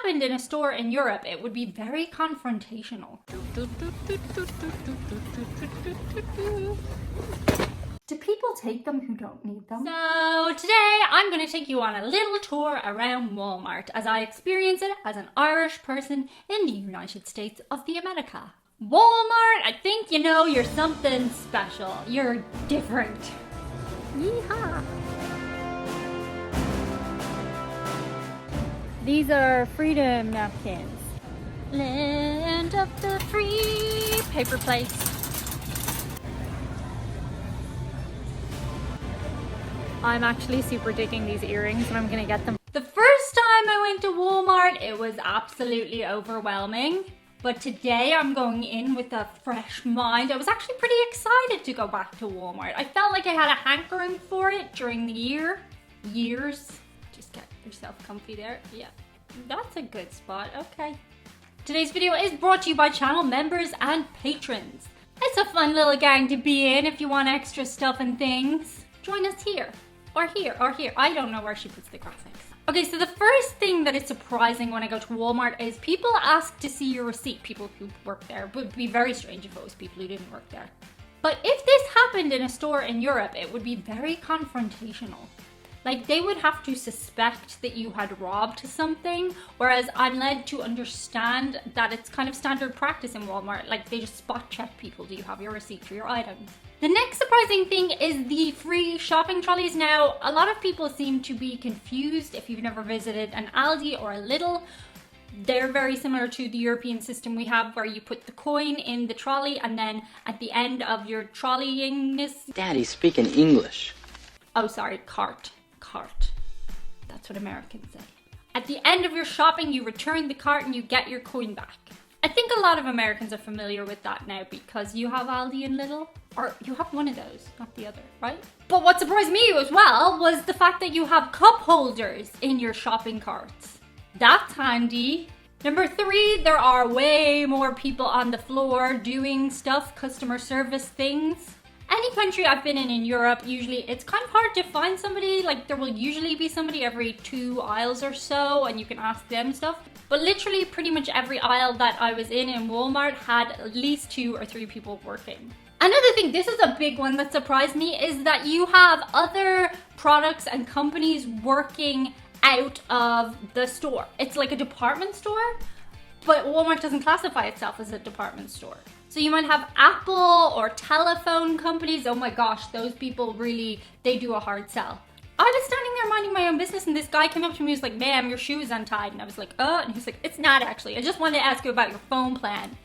happened in a store in Europe, it would be very confrontational. Do people take them who don't need them? So today I'm going to take you on a little tour around Walmart as I experience it as an Irish person in the United States of the America. Walmart, I think you know you're something special. You're different. Yeehaw! These are freedom napkins. Land of the free. Paper plates. I'm actually super digging these earrings and I'm gonna get them. The first time I went to Walmart, it was absolutely overwhelming. But today I'm going in with a fresh mind. I was actually pretty excited to go back to Walmart. I felt like I had a hankering for it during the years. Just get yourself comfy there. Yeah, that's a good spot. Okay. Today's video is brought to you by channel members and patrons. It's a fun little gang to be in if you want extra stuff and things. Join us here. Or here, or here. I don't know where she puts the graphics. Okay, so the first thing that is surprising when I go to Walmart is people ask to see your receipt. People who work there. It would be very strange if it was people who didn't work there. But if this happened in a store in Europe, it would be very confrontational. Like, they would have to suspect that you had robbed something, whereas I'm led to understand that it's kind of standard practice in Walmart. Like, they just spot check people. Do you have your receipt for your items? The next surprising thing is the free shopping trolleys. Now, a lot of people seem to be confused if you've never visited an Aldi or a Lidl. They're very similar to the European system we have where you put the coin in the trolley and then at the end of your trolleyingness... Daddy's speaking English. Oh, sorry, cart. That's what Americans say. At the end of your shopping, you return the cart and you get your coin back. I think a lot of Americans are familiar with that now because you have Aldi and Lidl, or you have one of those, not the other, right? But what surprised me as well was the fact that you have cup holders in your shopping carts. That's handy. Number 3, there are way more people on the floor doing stuff, customer service things. Any country I've been in Europe, usually it's kind of hard to find somebody. Like, there will usually be somebody every 2 aisles or so and you can ask them stuff. But literally pretty much every aisle that I was in Walmart had at least 2 or 3 people working. Another thing, this is a big one that surprised me, is that you have other products and companies working out of the store. It's like a department store, but Walmart doesn't classify itself as a department store. So you might have Apple or telephone companies. Oh my gosh, those people really, they do a hard sell. I was standing there minding my own business and this guy came up to me and was like, ma'am, your shoe is untied. And I was like, oh, and he's like, it's not actually. I just wanted to ask you about your phone plan.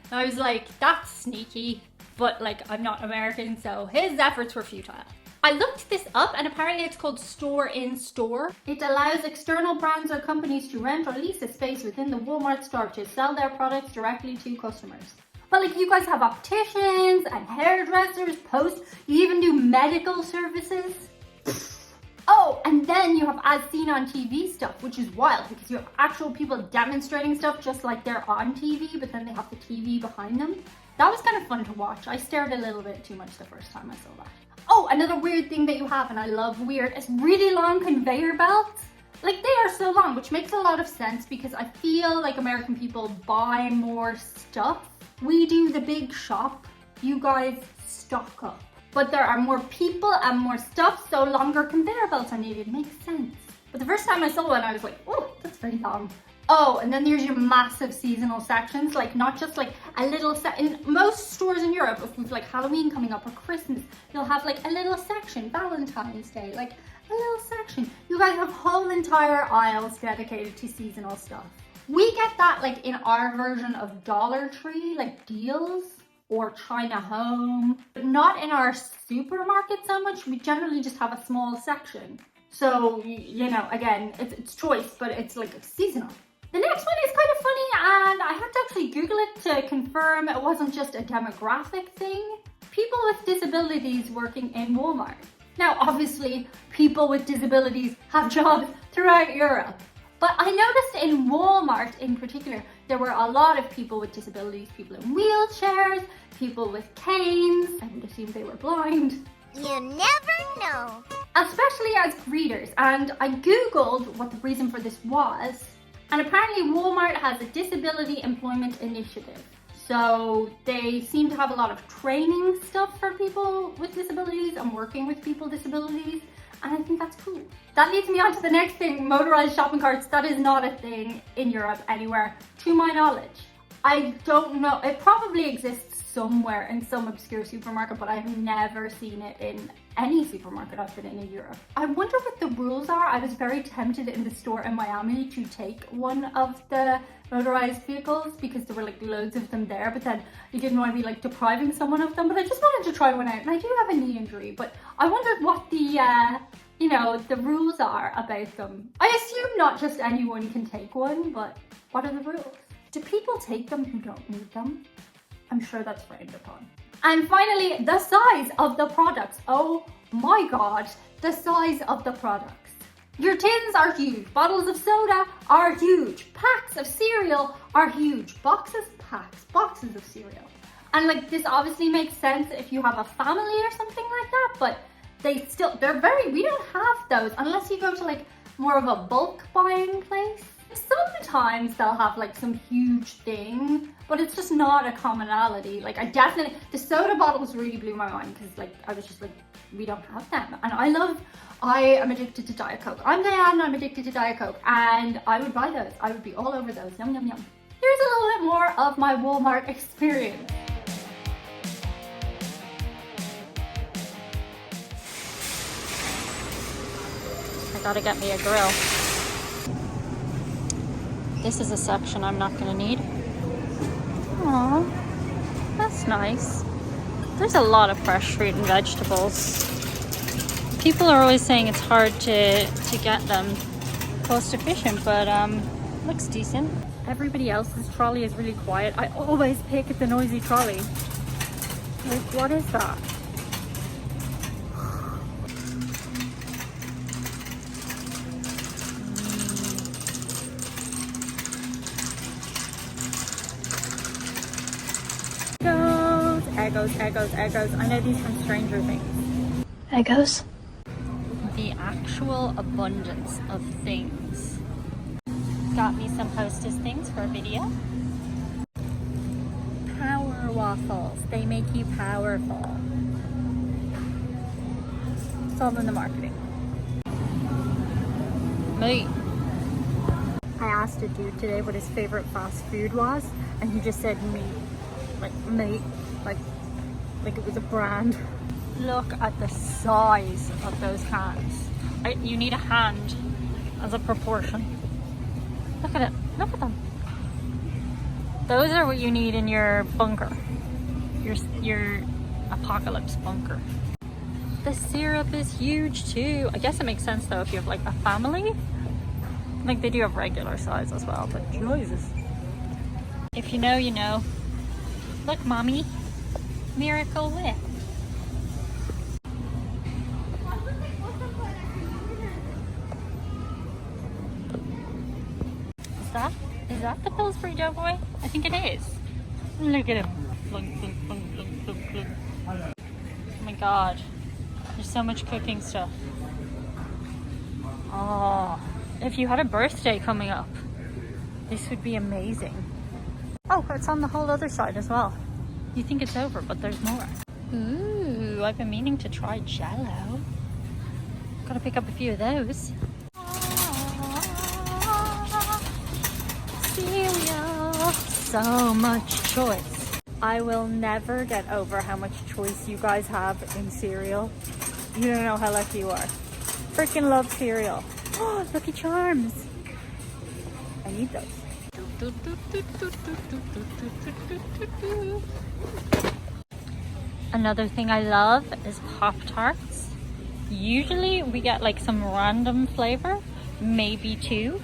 And I was like, that's sneaky. But like, I'm not American, so his efforts were futile. I looked this up and apparently it's called store in store. It allows external brands or companies to rent or lease a space within the Walmart store to sell their products directly to customers. But like, you guys have opticians and hairdressers, you even do medical services. Oh, and then you have as seen on TV stuff, which is wild because you have actual people demonstrating stuff just like they're on TV, but then they have the TV behind them. That was kind of fun to watch. I stared a little bit too much the first time I saw that. Oh, another weird thing that you have, and I love weird, is really long conveyor belts. Like, they are so long, which makes a lot of sense because I feel like American people buy more stuff. We do the big shop, you guys stock up. But there are more people and more stuff, so longer conveyor belts are needed. Makes sense. But the first time I saw one, I was like, oh, that's very long. Oh, and then there's your massive seasonal sections, like not just like a little in most stores in Europe, if we've like Halloween coming up or Christmas, they'll have like a little section, Valentine's Day, like a little section. You guys have whole entire aisles dedicated to seasonal stuff. We get that like in our version of Dollar Tree, like deals, or China Home, but not in our supermarket so much. We generally just have a small section. So, you know, again, it's choice, but it's like seasonal. The next one is kind of funny, and I had to actually Google it to confirm it wasn't just a demographic thing. People with disabilities working in Walmart. Now, obviously, people with disabilities have jobs throughout Europe. But I noticed in Walmart in particular, there were a lot of people with disabilities, people in wheelchairs, people with canes. I would assume they were blind. You never know. Especially as greeters. And I Googled what the reason for this was. And apparently Walmart has a disability employment initiative. So they seem to have a lot of training stuff for people with disabilities and working with people with disabilities. And I think that's cool. That leads me on to the next thing, motorized shopping carts. That is not a thing in Europe anywhere, to my knowledge. I don't know, it probably exists somewhere in some obscure supermarket, but I have never seen it in any supermarket I've been in Europe. I wonder what the rules are. I was very tempted in the store in Miami to take one of the motorized vehicles because there were like loads of them there, but then you didn't want to be like depriving someone of them, but I just wanted to try one out, and I do have a knee injury, but I wondered what the the rules are about them. I assume not just anyone can take one, but what are the rules? Do people take them who don't need them? I'm sure that's frowned upon. And finally, the size of the products. Oh my God, the size of the products. Your tins are huge. Bottles of soda are huge. Packs of cereal are huge. Boxes of cereal. And like, this obviously makes sense if you have a family or something like that, but we don't have those unless you go to like more of a bulk buying place. Sometimes they'll have like some huge thing, but it's just not a commonality. Like the soda bottles really blew my mind because like I was just like, we don't have them. And I am addicted to Diet Coke. I'm Diane, I'm addicted to Diet Coke, and I would buy those. I would be all over those. Yum, yum, yum. Here's a little bit more of my Walmart experience. I gotta get me a grill. This is a section I'm not gonna need. Aww, that's nice. There's a lot of fresh fruit and vegetables. People are always saying it's hard to get them cost efficient, but looks decent. Everybody else's trolley is really quiet. I always pick the noisy trolley. Like, what is that? Eggos. I know these from Stranger Things. Eggos. The actual abundance of things. Got me some Hostess things for a video. Power waffles. They make you powerful. It's all in the marketing. Meat. I asked a dude today what his favorite fast food was, and he just said meat. Like meat. Like it was a brand. Look at the size of those cans. You need a hand as a proportion. Look at it. Look at them. Those are what you need in your bunker. Your apocalypse bunker. The syrup is huge too. I guess it makes sense though if you have like a family. Like they do have regular size as well, but Jesus. If you know, you know. Look, mommy. Miracle Whip. Is that the Pillsbury Doughboy? I think it is. Look at him. Oh my God. There's so much cooking stuff. Oh, if you had a birthday coming up, this would be amazing. Oh, it's on the whole other side as well. You think it's over, but there's more. Ooh, I've been meaning to try Jell-O. Gotta pick up a few of those. Cereal. So much choice. I will never get over how much choice you guys have in cereal. You don't know how lucky you are. Freaking love cereal. Oh, Lucky Charms. I need those. Another thing I love is Pop-Tarts. Usually we get like some random flavor, maybe two.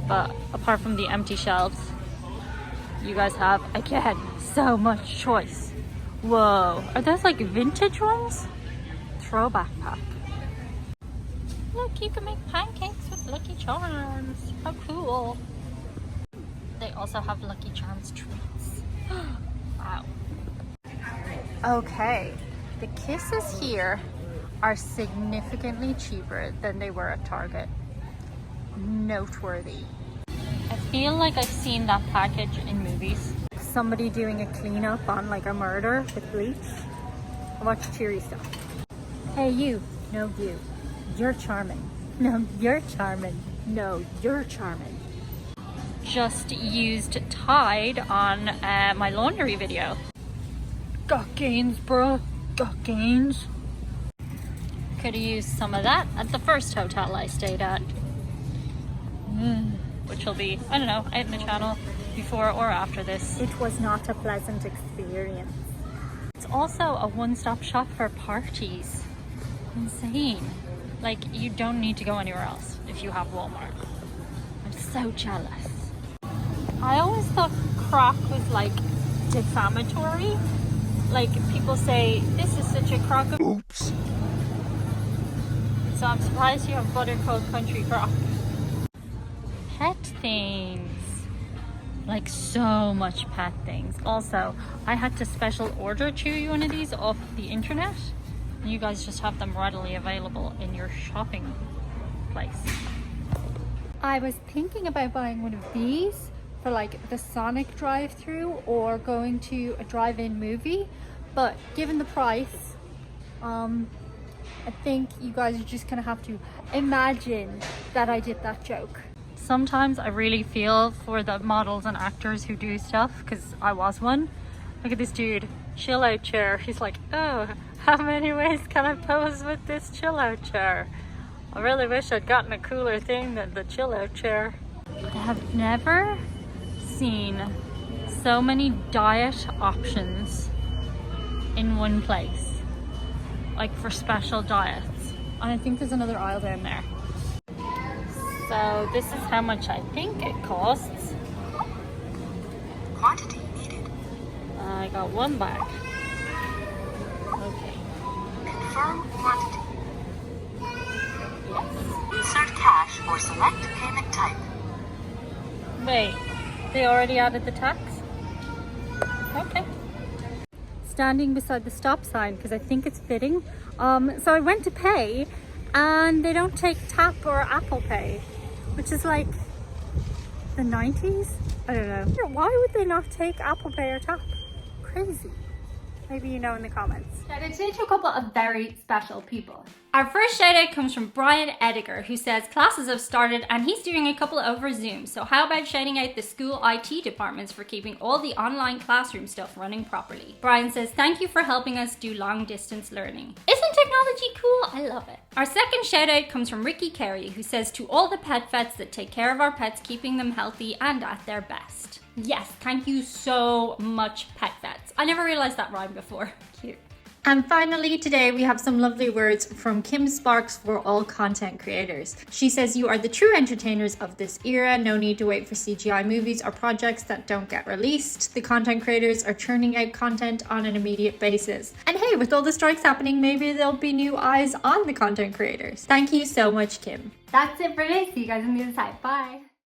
But apart from the empty shelves, you guys have, again, so much choice. Whoa, are those like vintage ones? Throwback pack. Look, you can make pancakes with Lucky Charms. How cool. They also have Lucky Charms treats. Wow. Okay, the Kisses here are significantly cheaper than they were at Target. noteworthy. I feel like I've seen that package in movies. Somebody doing a cleanup on like a murder with bleach. I watch cheery stuff. Hey you, no you. You're charming. No, you're charming. No, you're charming. Just used Tide on my laundry video. Got gains, bro. Got gains. Could have used some of that at the first hotel I stayed at. Which will be, I don't know, out in the channel before or after this. It was not a pleasant experience. It's also a one-stop shop for parties. Insane. Like, you don't need to go anywhere else if you have Walmart. I'm so jealous. I always thought crock was like defamatory. Like, people say, this is such a crock of... Oops. So I'm surprised you have Buttercoat Country Crock. Pet things. Like, so much pet things. Also, I had to special order Chewy one of these off the internet. You guys just have them readily available in your shopping place. I was thinking about buying one of these for like the Sonic drive-through or going to a drive-in movie, but given the price, I think you guys are just gonna have to imagine that I did that joke. Sometimes I really feel for the models and actors who do stuff, because I was one. Look at this dude, chill out chair. He's like, oh, how many ways can I pose with this chill out chair? I really wish I'd gotten a cooler thing than the chill out chair. I have never seen so many diet options in one place, like for special diets. And I think there's another aisle down there. So this is how much I think it costs. Quantity needed. I got one bag. Okay. Confirm quantity. Yes. Insert cash or select payment type. Wait, they already added the tax? Okay. Standing beside the stop sign because I think it's fitting. So I went to pay and they don't take tap or Apple Pay, which is like the 90s? I don't know. Why would they not take Apple Pay or tap? Crazy. Maybe you know in the comments. Shout out to a couple of very special people. Our first shout out comes from Brian Ediger, who says classes have started and he's doing a couple over Zoom. So how about shouting out the school IT departments for keeping all the online classroom stuff running properly. Brian says, thank you for helping us do long distance learning. Isn't technology cool? I love it. Our second shout out comes from Ricky Carey, who says, to all the pet vets that take care of our pets, keeping them healthy and at their best. Yes, thank you so much, pet vets. I never realized that rhyme before. Cute. And finally, today we have some lovely words from Kim Sparks for all content creators. She says, you are the true entertainers of this era. No need to wait for CGI movies or projects that don't get released. The content creators are churning out content on an immediate basis. And hey, with all the strikes happening, maybe there'll be new eyes on the content creators. Thank you so much, Kim. That's it for today. See you guys on the other side. Bye.